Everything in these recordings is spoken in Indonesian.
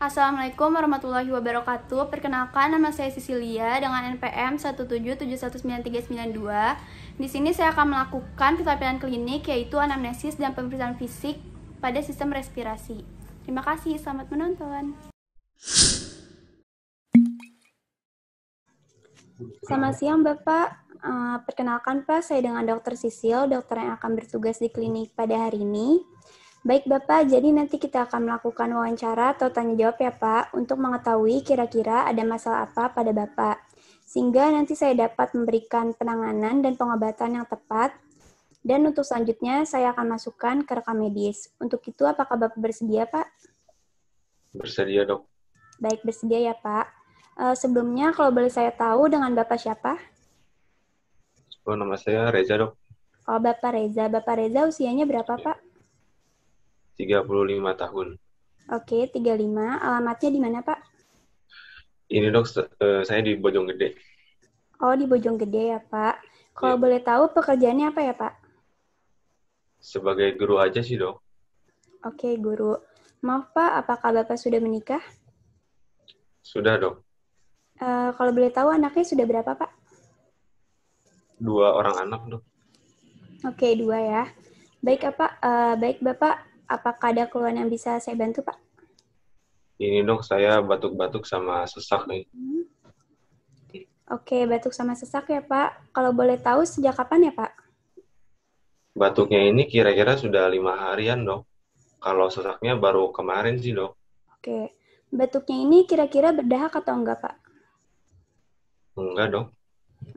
Assalamualaikum warahmatullahi wabarakatuh. Perkenalkan, nama saya Cecilia dengan NPM 1771932. Di sini saya akan melakukan pelatihan klinik yaitu anamnesis dan pemeriksaan fisik pada sistem respirasi. Terima kasih, selamat menonton. Selamat siang Bapak. Perkenalkan Pak, saya dengan Dr. Sisil, dokter yang akan bertugas di klinik pada hari ini. Baik Bapak, jadi nanti kita akan melakukan wawancara atau tanya jawab ya Pak, untuk mengetahui kira-kira ada masalah apa pada Bapak. Sehingga nanti saya dapat memberikan penanganan dan pengobatan yang tepat. Dan untuk selanjutnya saya akan masukkan ke rekam medis. Untuk itu apakah Bapak bersedia Pak? Bersedia, Dok. Baik, bersedia ya Pak. Sebelumnya kalau boleh saya tahu dengan Bapak siapa? Oh, nama saya Reza, Dok. Oh, Bapak Reza usianya berapa Pak? 35 tahun. Oke, 35. Alamatnya di mana Pak? Ini, Dok, saya di Bojonggede. Oh, di Bojonggede ya Pak. Kalau Ya. boleh tahu pekerjaannya apa ya Pak? Sebagai guru aja sih, Dok. Oke, guru. Maaf Pak, apakah Bapak sudah menikah? Sudah, Dok. Kalau boleh tahu anaknya sudah berapa Pak? 2 orang anak, Dok. Oke, 2 ya. Baik Bapak, apakah ada keluhan yang bisa saya bantu Pak? Ini, Dok, saya batuk-batuk sama sesak nih. Oke, batuk sama sesak ya Pak. Kalau boleh tahu sejak kapan ya Pak? Batuknya ini kira-kira sudah 5 harian, Dok. Kalau sesaknya baru kemarin sih, Dok. Oke, batuknya ini kira-kira berdahak atau enggak Pak? Enggak, Dok.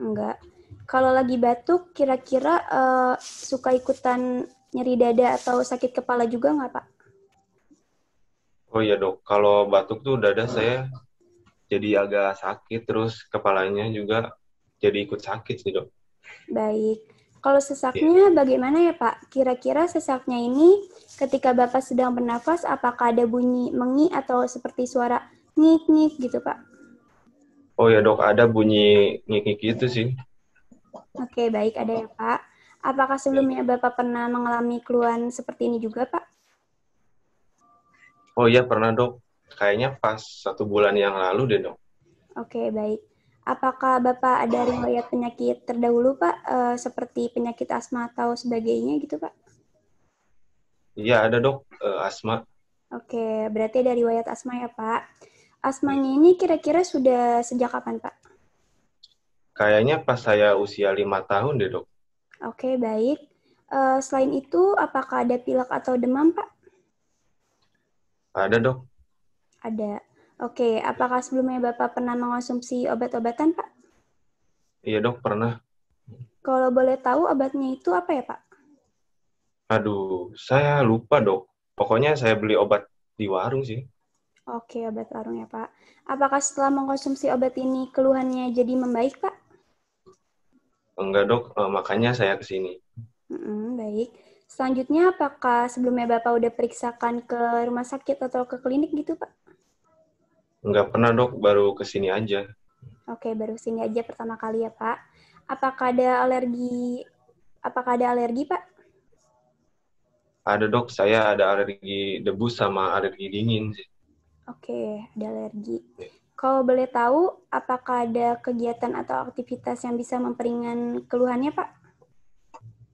Enggak. Kalau lagi batuk, kira-kira suka ikutan nyeri dada atau sakit kepala juga nggak, Pak? Oh iya, Dok. Kalau batuk tuh dada saya jadi agak sakit, terus kepalanya juga jadi ikut sakit sih, Dok. Baik. Kalau Iya. sesaknya bagaimana ya, Pak? Kira-kira sesaknya ini ketika Bapak sedang bernafas, apakah ada bunyi mengi atau seperti suara ngik-ngik gitu, Pak? Oh ya, Dok, ada bunyi ngik-ngik gitu sih. Oke, baik. Ada ya, Pak. Apakah sebelumnya Bapak pernah mengalami keluhan seperti ini juga, Pak? Oh iya, pernah, Dok. Kayaknya pas 1 bulan yang lalu deh, Dok. Oke, baik. Apakah Bapak ada riwayat penyakit terdahulu, Pak? Seperti penyakit asma atau sebagainya gitu, Pak? Iya, ada, Dok. Asma. Oke, berarti ada riwayat asma ya, Pak. Asmanya ini kira-kira sudah sejak kapan, Pak? Kayaknya pas saya usia 5 tahun deh, Dok. Oke, baik. Selain itu, apakah ada pilek atau demam, Pak? Ada, Dok. Ada. Oke, apakah sebelumnya Bapak pernah mengonsumsi obat-obatan, Pak? Iya, Dok, pernah. Kalau boleh tahu obatnya itu apa ya, Pak? Aduh, saya lupa, Dok. Pokoknya saya beli obat di warung sih. Oke, obat warung ya, Pak. Apakah setelah mengkonsumsi obat ini keluhannya jadi membaik, Pak? Enggak, Dok. Makanya saya ke sini. Baik. Selanjutnya, apakah sebelumnya Bapak udah periksakan ke rumah sakit atau ke klinik gitu, Pak? Enggak pernah, Dok. Baru ke sini aja. Oke, baru sini aja pertama kali ya, Pak. Apakah ada alergi? Apakah ada alergi, Pak? Ada, Dok. Saya ada alergi debu sama alergi dingin sih. Oke, ada alergi. Kalau boleh tahu, apakah ada kegiatan atau aktivitas yang bisa memperingan keluhannya, Pak?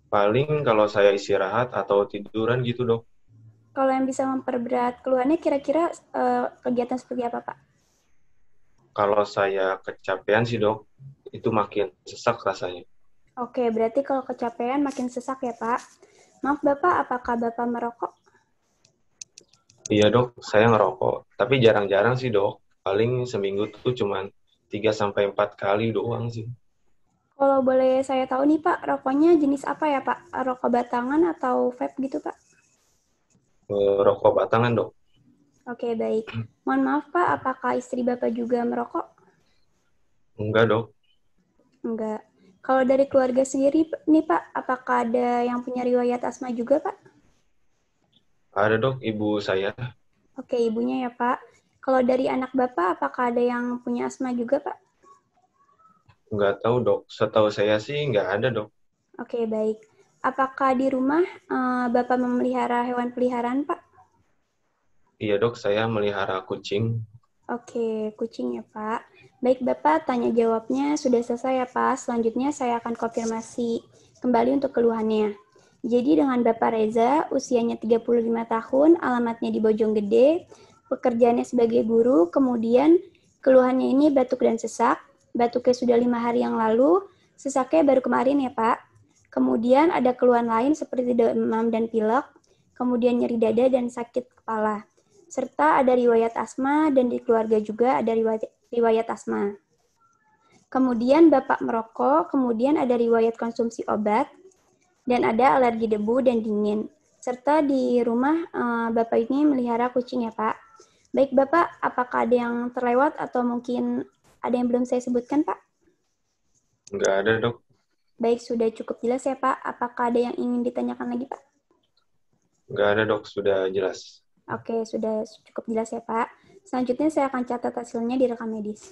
Paling kalau saya istirahat atau tiduran gitu, Dok. Kalau yang bisa memperberat keluhannya, kira-kira kegiatan seperti apa, Pak? Kalau saya kecapean sih, Dok, itu makin sesak rasanya. Oke, berarti kalau kecapean makin sesak ya, Pak. Maaf, Bapak, apakah Bapak merokok? Iya, Dok, saya ngerokok. Tapi jarang-jarang sih, Dok. Paling seminggu tuh cuman 3 sampai 4 kali doang sih. Kalau boleh saya tahu nih, Pak, rokoknya jenis apa ya, Pak? Rokok batangan atau vape gitu, Pak? Rokok batangan, Dok. Oke, baik. Mohon maaf, Pak, apakah istri Bapak juga merokok? Enggak, Dok. Enggak. Kalau dari keluarga sendiri nih, Pak, apakah ada yang punya riwayat asma juga, Pak? Ada, Dok, ibu saya. Oke, ibunya ya, Pak. Kalau dari anak Bapak, apakah ada yang punya asma juga, Pak? Enggak tahu, Dok. Setahu saya sih enggak ada, Dok. Oke, baik. Apakah di rumah Bapak memelihara hewan peliharaan, Pak? Iya dok, saya melihara kucing. Oke, kucing ya Pak. Baik Bapak, tanya jawabnya sudah selesai ya Pak. Selanjutnya saya akan konfirmasi kembali untuk keluhannya. Jadi dengan Bapak Reza, usianya 35 tahun, alamatnya di Bojonggede, pekerjaannya sebagai guru, kemudian keluhannya ini batuk dan sesak. Batuknya sudah 5 hari yang lalu, sesaknya baru kemarin ya Pak. Kemudian ada keluhan lain seperti demam dan pilek, kemudian nyeri dada dan sakit kepala. Serta ada riwayat asma dan di keluarga juga ada riwayat asma. Kemudian Bapak merokok, kemudian ada riwayat konsumsi obat, dan ada alergi debu dan dingin. Serta di rumah Bapak ini melihara kucing ya Pak. Baik Bapak, apakah ada yang terlewat atau mungkin ada yang belum saya sebutkan Pak? Nggak ada dok. Baik, sudah cukup jelas ya Pak. Apakah ada yang ingin ditanyakan lagi Pak? Nggak ada dok, sudah jelas. Oke, sudah cukup jelas ya Pak. Selanjutnya saya akan catat hasilnya di rekam medis.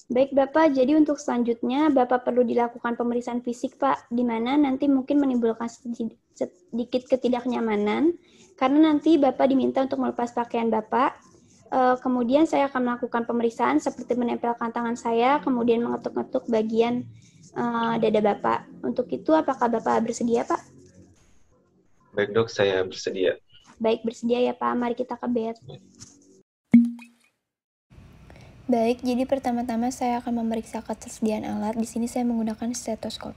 Baik Bapak, jadi untuk selanjutnya Bapak perlu dilakukan pemeriksaan fisik Pak, di mana nanti mungkin menimbulkan sedikit ketidaknyamanan, karena nanti Bapak diminta untuk melepas pakaian Bapak. Kemudian saya akan melakukan pemeriksaan seperti menempelkan tangan saya, kemudian mengetuk-ngetuk bagian dada Bapak. Untuk itu apakah Bapak bersedia Pak? Baik dok, saya bersedia. Baik, bersedia ya Pak. Mari kita ke bed. Baik, jadi pertama-tama saya akan memeriksa ketersediaan alat. Di sini saya menggunakan stetoskop.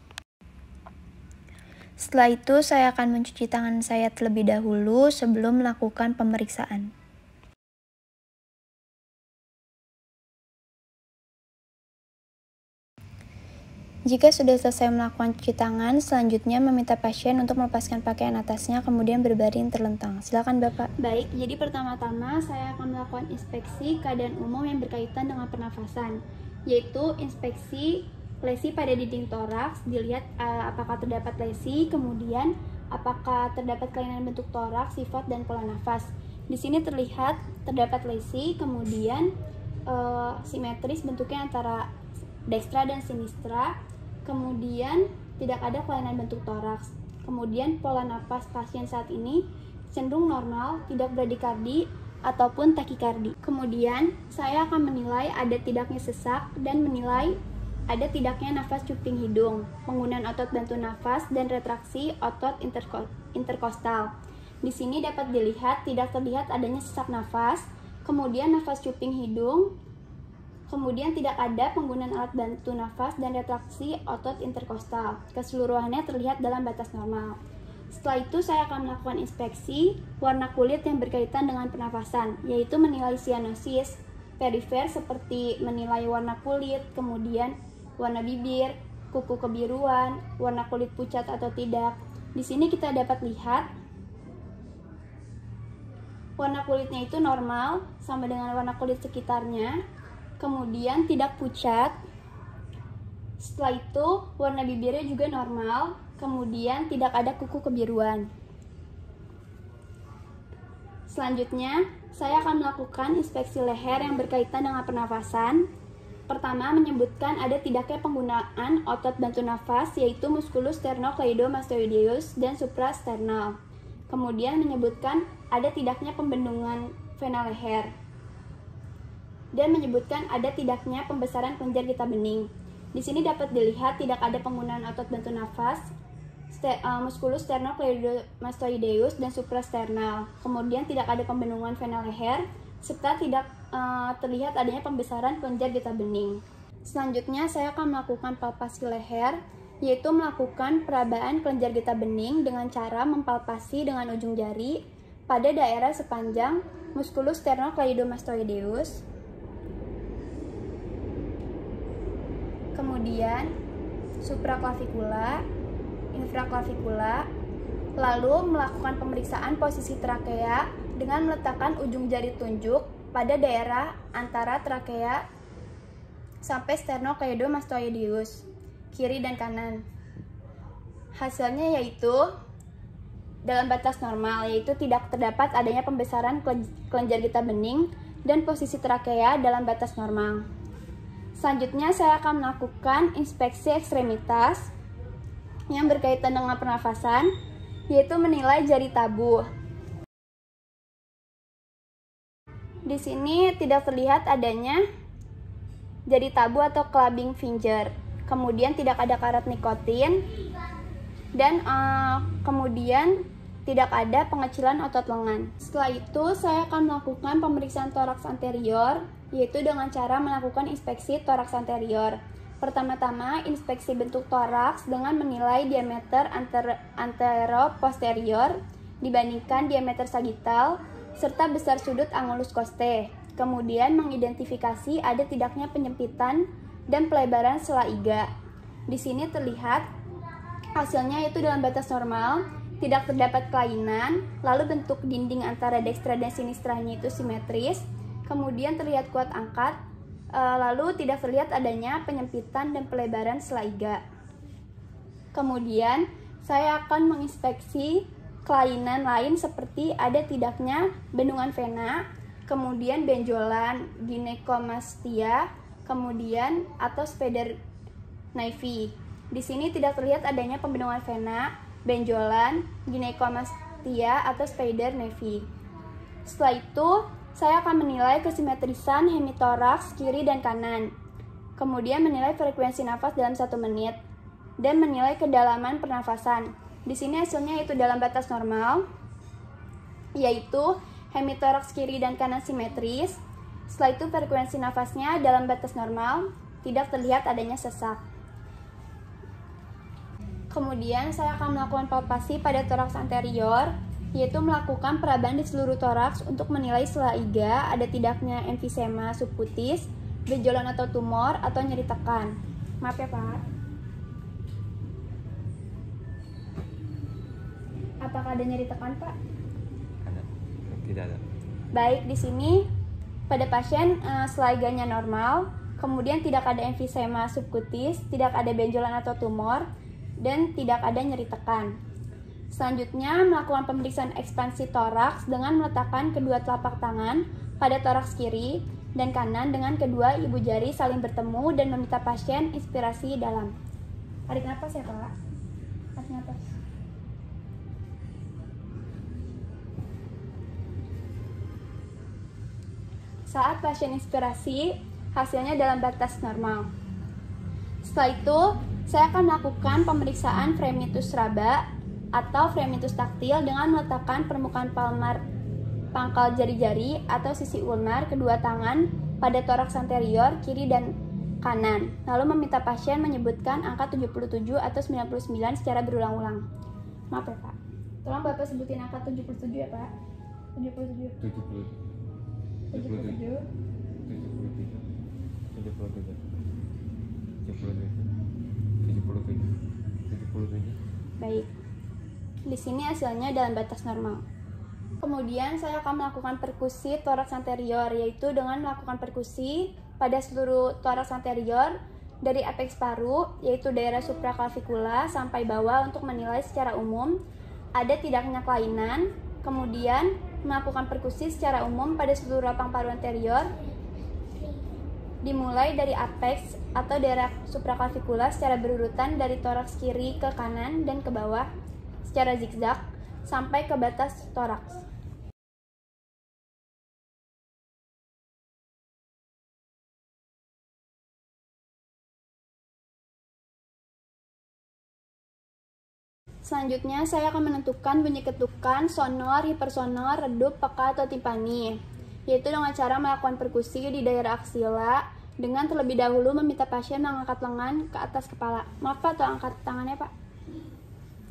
Setelah itu saya akan mencuci tangan saya terlebih dahulu sebelum melakukan pemeriksaan. Jika sudah selesai melakukan cuci tangan, selanjutnya meminta pasien untuk melepaskan pakaian atasnya, kemudian berbaring terlentang. Silakan Bapak. Baik, jadi pertama-tama saya akan melakukan inspeksi keadaan umum yang berkaitan dengan pernafasan, yaitu inspeksi lesi pada dinding toraks, dilihat apakah terdapat lesi, kemudian apakah terdapat kelainan bentuk toraks, sifat, dan pola nafas. Di sini terlihat terdapat lesi, kemudian simetris bentuknya antara dekstra dan sinistra. Kemudian tidak ada kelainan bentuk toraks. Kemudian pola napas pasien saat ini cenderung normal, tidak bradikardi ataupun takikardi. Kemudian saya akan menilai ada tidaknya sesak dan menilai ada tidaknya nafas cuping hidung, penggunaan otot bantu nafas dan retraksi otot interkostal. Di sini dapat dilihat tidak terlihat adanya sesak nafas, kemudian nafas cuping hidung, kemudian tidak ada penggunaan alat bantu nafas dan retraksi otot interkostal. Keseluruhannya terlihat dalam batas normal. Setelah itu saya akan melakukan inspeksi warna kulit yang berkaitan dengan pernafasan, yaitu menilai sianosis, perifer seperti menilai warna kulit, kemudian warna bibir, kuku kebiruan, warna kulit pucat atau tidak. Di sini kita dapat lihat warna kulitnya itu normal sama dengan warna kulit sekitarnya. Kemudian tidak pucat. Setelah itu warna bibirnya juga normal, kemudian tidak ada kuku kebiruan. Selanjutnya saya akan melakukan inspeksi leher yang berkaitan dengan pernafasan. Pertama, menyebutkan ada tidaknya penggunaan otot bantu nafas, yaitu musculus sternocleidomastoideus dan suprasternal. Kemudian menyebutkan ada tidaknya pembendungan vena leher, dan menyebutkan ada tidaknya pembesaran kelenjar getah bening. Di sini dapat dilihat tidak ada penggunaan otot bantu nafas, musculus sternocleidomastoideus dan suprasternal. Kemudian tidak ada pembendungan vena leher, serta tidak terlihat adanya pembesaran kelenjar getah bening. Selanjutnya saya akan melakukan palpasi leher, yaitu melakukan perabaan kelenjar getah bening dengan cara mempalpasi dengan ujung jari pada daerah sepanjang musculus sternocleidomastoideus. Kemudian supraklavikula, infraklavikula, lalu melakukan pemeriksaan posisi trakea dengan meletakkan ujung jari tunjuk pada daerah antara trakea sampai sternocleidomastoideus, kiri dan kanan. Hasilnya yaitu dalam batas normal, yaitu tidak terdapat adanya pembesaran kelenjar getah bening dan posisi trakea dalam batas normal. Selanjutnya saya akan melakukan inspeksi ekstremitas yang berkaitan dengan pernafasan, yaitu menilai jari tabuh. Di sini tidak terlihat adanya jari tabu atau clubbing finger. Kemudian tidak ada karat nikotin dan kemudian tidak ada pengecilan otot lengan. Setelah itu saya akan melakukan pemeriksaan toraks anterior, yaitu dengan cara melakukan inspeksi toraks anterior. Pertama-tama inspeksi bentuk toraks dengan menilai diameter antero-posterior dibandingkan diameter sagital serta besar sudut angulus costae. Kemudian mengidentifikasi ada tidaknya penyempitan dan pelebaran sela iga. Di sini terlihat hasilnya yaitu dalam batas normal, tidak terdapat kelainan, lalu bentuk dinding antara dekstra dan sinistranya itu simetris, kemudian terlihat kuat angkat, lalu tidak terlihat adanya penyempitan dan pelebaran sela iga. Kemudian saya akan menginspeksi kelainan lain seperti ada tidaknya bendungan vena, kemudian benjolan, ginekomastia, kemudian atau spider nevi. Di sini tidak terlihat adanya pembendungan vena, benjolan, ginekomastia atau spider nevi. Setelah itu, saya akan menilai kesimetrisan hemitoraks kiri dan kanan. Kemudian menilai frekuensi nafas dalam 1 menit dan menilai kedalaman pernafasan. Di sini hasilnya itu dalam batas normal, yaitu hemitoraks kiri dan kanan simetris. Setelah itu frekuensi nafasnya dalam batas normal, tidak terlihat adanya sesak. Kemudian saya akan melakukan palpasi pada toraks anterior, yaitu melakukan perabahan di seluruh toraks untuk menilai sela iga ada tidaknya emfisema subkutis, benjolan atau tumor, atau nyeri tekan. Maaf ya Pak. Apakah ada nyeri tekan Pak? Tidak ada. Baik, di sini pada pasien sela iganya normal, kemudian tidak ada emfisema subkutis, tidak ada benjolan atau tumor, dan tidak ada nyeri tekan. Selanjutnya, melakukan pemeriksaan ekspansi toraks dengan meletakkan kedua telapak tangan pada toraks kiri dan kanan dengan kedua ibu jari saling bertemu dan meminta pasien inspirasi dalam. Tarik nafas ya Pak. Tarik nafas. Saat pasien inspirasi, hasilnya dalam batas normal. Setelah itu, saya akan melakukan pemeriksaan fremitus raba atau fremitus taktil dengan meletakkan permukaan palmar pangkal jari-jari atau sisi ulnar kedua tangan pada toraks anterior kiri dan kanan. Lalu meminta pasien menyebutkan angka 77 atau 99 secara berulang-ulang. Maaf ya Pak. Tolong Bapak sebutin angka 77 ya Pak. 77. 77. 77. Baik. Di sini hasilnya dalam batas normal. Kemudian saya akan melakukan perkusi toraks anterior, yaitu dengan melakukan perkusi pada seluruh toraks anterior dari apeks paru, yaitu daerah supraklavikula sampai bawah untuk menilai secara umum ada tidaknya kelainan. Kemudian melakukan perkusi secara umum pada seluruh rapang paru anterior, dimulai dari apeks atau daerah supraklavikula secara berurutan dari toraks kiri ke kanan dan ke bawah secara zigzag sampai ke batas toraks. Selanjutnya, saya akan menentukan bunyi ketukan, sonor, hipersonor, redup, peka, atau timpani, yaitu dengan cara melakukan perkusi di daerah aksila dengan terlebih dahulu meminta pasien mengangkat lengan ke atas kepala. Maaf Pak, atau angkat tangannya Pak.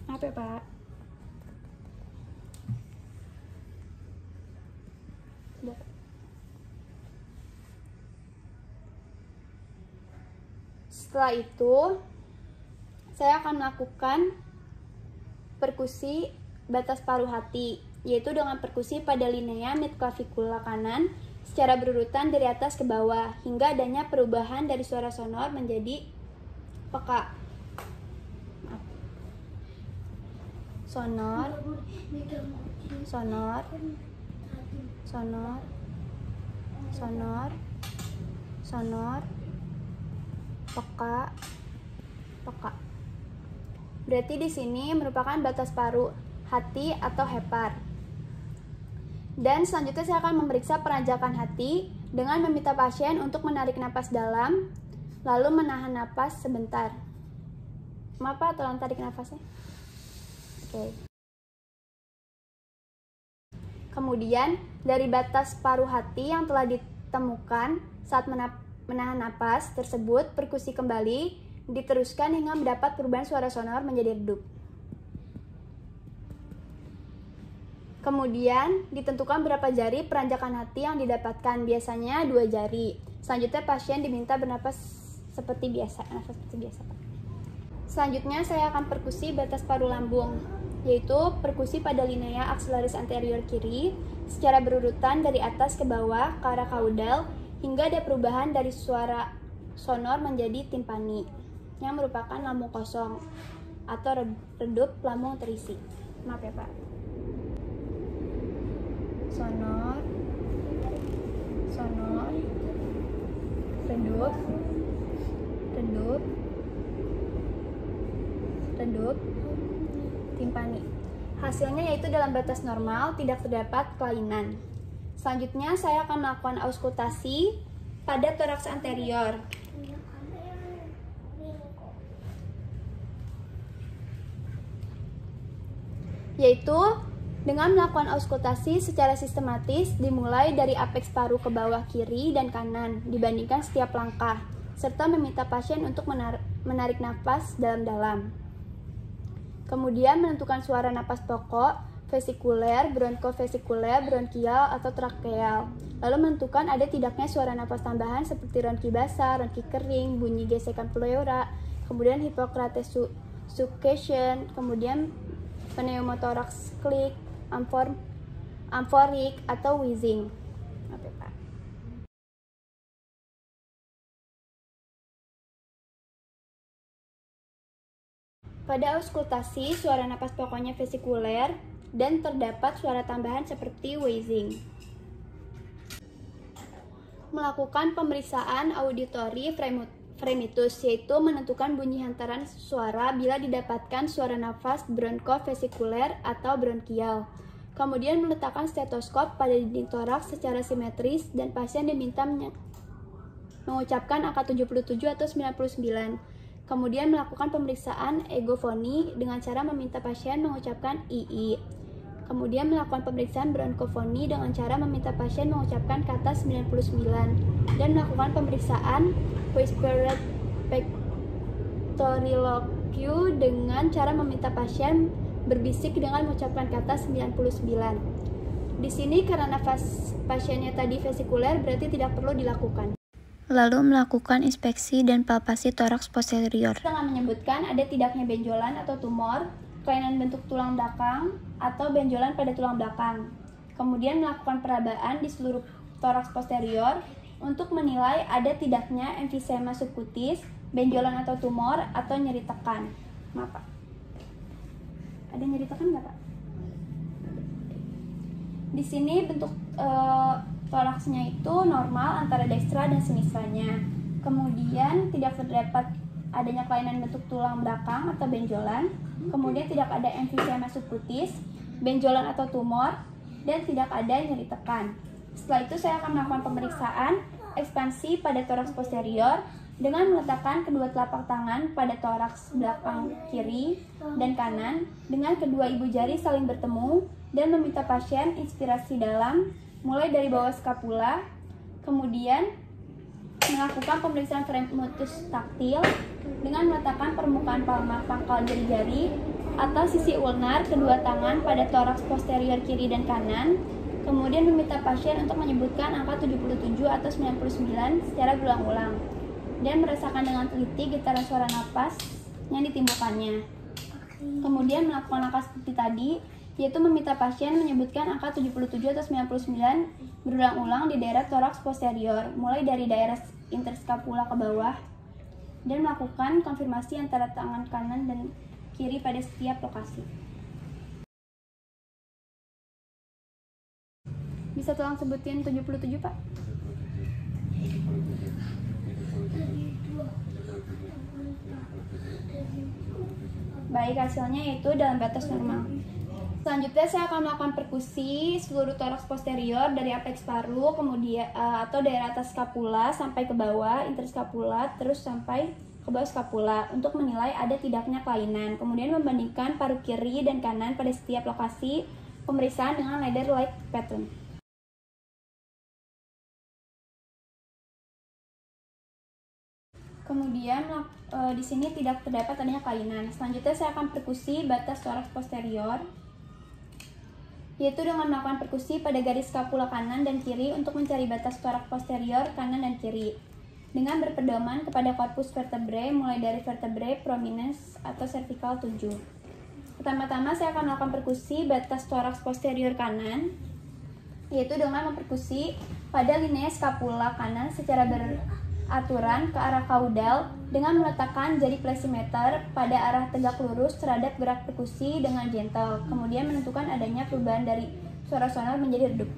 Maaf ya Pak. Setelah itu, saya akan melakukan perkusi batas paruh hati, yaitu dengan perkusi pada linea midclavikula kanan secara berurutan dari atas ke bawah hingga adanya perubahan dari suara sonor menjadi peka. Sonor, sonor, sonor, sonor, sonor, peka, peka. Berarti di sini merupakan batas paru hati atau hepar. Dan selanjutnya saya akan memeriksa peranjakan hati dengan meminta pasien untuk menarik napas dalam, lalu menahan napas sebentar. Maaf Pak, tolong tarik nafasnya. Oke. Kemudian, dari batas paruh hati yang telah ditemukan saat menahan napas tersebut, perkusi kembali diteruskan hingga mendapat perubahan suara sonor menjadi redup. Kemudian, ditentukan berapa jari peranjakan hati yang didapatkan, biasanya 2 jari. Selanjutnya, pasien diminta bernapas seperti biasa. Nafas seperti biasa, Pak. Selanjutnya, saya akan perkusi batas paru lambung, yaitu perkusi pada linea aksilaris anterior kiri, secara berurutan dari atas ke bawah ke arah kaudal, hingga ada perubahan dari suara sonor menjadi timpani, yang merupakan lambung kosong, atau redup lambung terisi. Maaf ya, Pak. Sonor, redup, timpani. Hasilnya yaitu dalam batas normal, tidak terdapat kelainan. Selanjutnya saya akan melakukan auskultasi pada toraks anterior. Yaitu dengan melakukan auskultasi secara sistematis dimulai dari apeks paru ke bawah kiri dan kanan dibandingkan setiap langkah, serta meminta pasien untuk menarik napas dalam-dalam. Kemudian menentukan suara napas pokok, vesikuler, bronkovesikuler, bronkial, atau trakeal. Lalu menentukan ada tidaknya suara napas tambahan seperti ronki basah, ronki kering, bunyi gesekan pleura, kemudian Hippocrates suffocation, kemudian pneumotoraks klik, amforik, atau wheezing. Pada auskultasi, suara napas pokoknya vesikuler dan terdapat suara tambahan seperti wheezing. Melakukan pemeriksaan auditory fremitus, yaitu menentukan bunyi hantaran suara bila didapatkan suara nafas bronkovesikuler atau bronkial. Kemudian meletakkan stetoskop pada dinding toraks secara simetris dan pasien diminta mengucapkan angka 77 atau 99. Kemudian melakukan pemeriksaan egofoni dengan cara meminta pasien mengucapkan II. Kemudian melakukan pemeriksaan bronkofoni dengan cara meminta pasien mengucapkan kata 99 dan melakukan pemeriksaan whispered pectoriloquy dengan cara meminta pasien berbisik dengan mengucapkan kata 99. Di sini karena nafas pasiennya tadi vesikuler berarti tidak perlu dilakukan. Lalu melakukan inspeksi dan palpasi toraks posterior. Dengan menyebutkan ada tidaknya benjolan atau tumor, kelainan bentuk tulang belakang, atau benjolan pada tulang belakang. Kemudian melakukan perabaan di seluruh toraks posterior untuk menilai ada tidaknya emfisema subkutis, benjolan atau tumor, atau nyeri tekan. Maaf, Pak. Ada nyeri tekan nggak, Pak? Di sini bentuk toraksnya itu normal antara dekstra dan semistranya. Kemudian tidak terdapat adanya kelainan bentuk tulang belakang atau benjolan. Kemudian tidak ada emfisema subkutis, benjolan atau tumor, dan tidak ada nyeri tekan. Setelah itu saya akan melakukan pemeriksaan ekspansi pada toraks posterior dengan meletakkan kedua telapak tangan pada toraks belakang kiri dan kanan dengan kedua ibu jari saling bertemu dan meminta pasien inspirasi dalam mulai dari bawah skapula, kemudian melakukan pemeriksaan fremitus taktil dengan meletakkan permukaan palmar pangkal jari-jari atau sisi ulnar kedua tangan pada toraks posterior kiri dan kanan, kemudian meminta pasien untuk menyebutkan angka 77 atau 99 secara berulang-ulang dan merasakan dengan teliti getaran suara napas yang ditimbulkannya. Kemudian melakukan langkah seperti tadi, yaitu meminta pasien menyebutkan angka 77 atau 99 berulang-ulang di daerah toraks posterior, mulai dari daerah interskapula ke bawah, dan melakukan konfirmasi antara tangan kanan dan kiri pada setiap lokasi. Bisa tolong sebutin 77, Pak? Baik, hasilnya yaitu dalam batas normal. Selanjutnya saya akan melakukan perkusi seluruh toraks posterior dari apeks paru, kemudian atau dari atas skapula sampai ke bawah interskapula, terus sampai ke bawah skapula untuk menilai ada tidaknya kelainan. Kemudian membandingkan paru kiri dan kanan pada setiap lokasi pemeriksaan dengan ladder light pattern. Kemudian di sini tidak terdapat adanya kelainan. Selanjutnya saya akan perkusi batas toraks posterior, yaitu dengan melakukan perkusi pada garis skapula kanan dan kiri untuk mencari batas toraks posterior kanan dan kiri dengan berpedoman kepada korpus vertebrae mulai dari vertebrae prominens atau cervical 7. Pertama-tama saya akan melakukan perkusi batas toraks posterior kanan, yaitu dengan memperkusi pada linea skapula kanan secara beraturan ke arah kaudal dengan meletakkan jari plesimeter pada arah tegak lurus terhadap gerak perkusi dengan gentle, kemudian menentukan adanya perubahan dari suara sonor menjadi redup.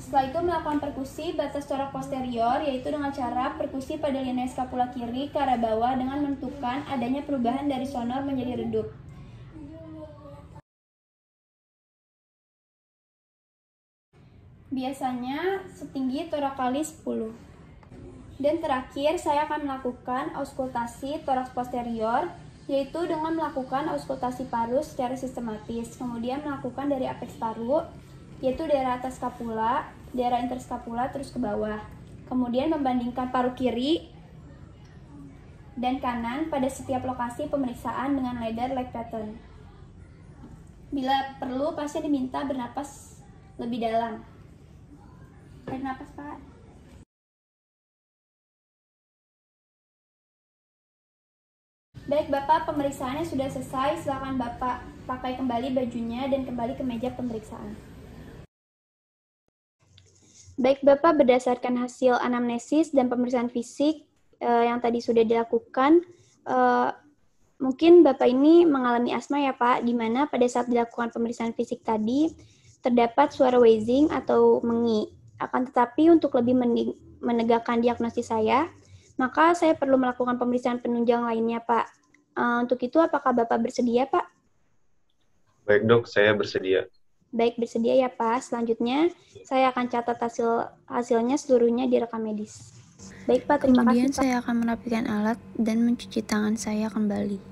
Setelah itu melakukan perkusi batas toraks posterior, yaitu dengan cara perkusi pada linea skapula kiri ke arah bawah dengan menentukan adanya perubahan dari sonor menjadi redup. Biasanya setinggi toracalis 10. Dan terakhir saya akan melakukan auskultasi toraks posterior, yaitu dengan melakukan auskultasi paru secara sistematis, kemudian melakukan dari apeks paru, yaitu daerah atas skapula, daerah interskapula, terus ke bawah. Kemudian membandingkan paru kiri dan kanan pada setiap lokasi pemeriksaan dengan ladder light pattern. Bila perlu, pasien diminta bernapas lebih dalam. Tarik napas, Pak. Baik, Bapak, pemeriksaannya sudah selesai. Silakan Bapak pakai kembali bajunya dan kembali ke meja pemeriksaan. Baik, Bapak, berdasarkan hasil anamnesis dan pemeriksaan fisik yang tadi sudah dilakukan, mungkin Bapak ini mengalami asma ya, Pak, di mana pada saat dilakukan pemeriksaan fisik tadi terdapat suara wheezing atau mengi. Akan tetapi untuk lebih menegakkan diagnosis saya, maka saya perlu melakukan pemeriksaan penunjang lainnya, Pak. Untuk itu, apakah Bapak bersedia, Pak? Baik dok, saya bersedia. Baik, bersedia ya, Pak. Selanjutnya, saya akan catat hasilnya seluruhnya di rekam medis. Baik, Pak, terima kasih, Kemudian Pak. saya akan merapikan alat dan mencuci tangan saya kembali.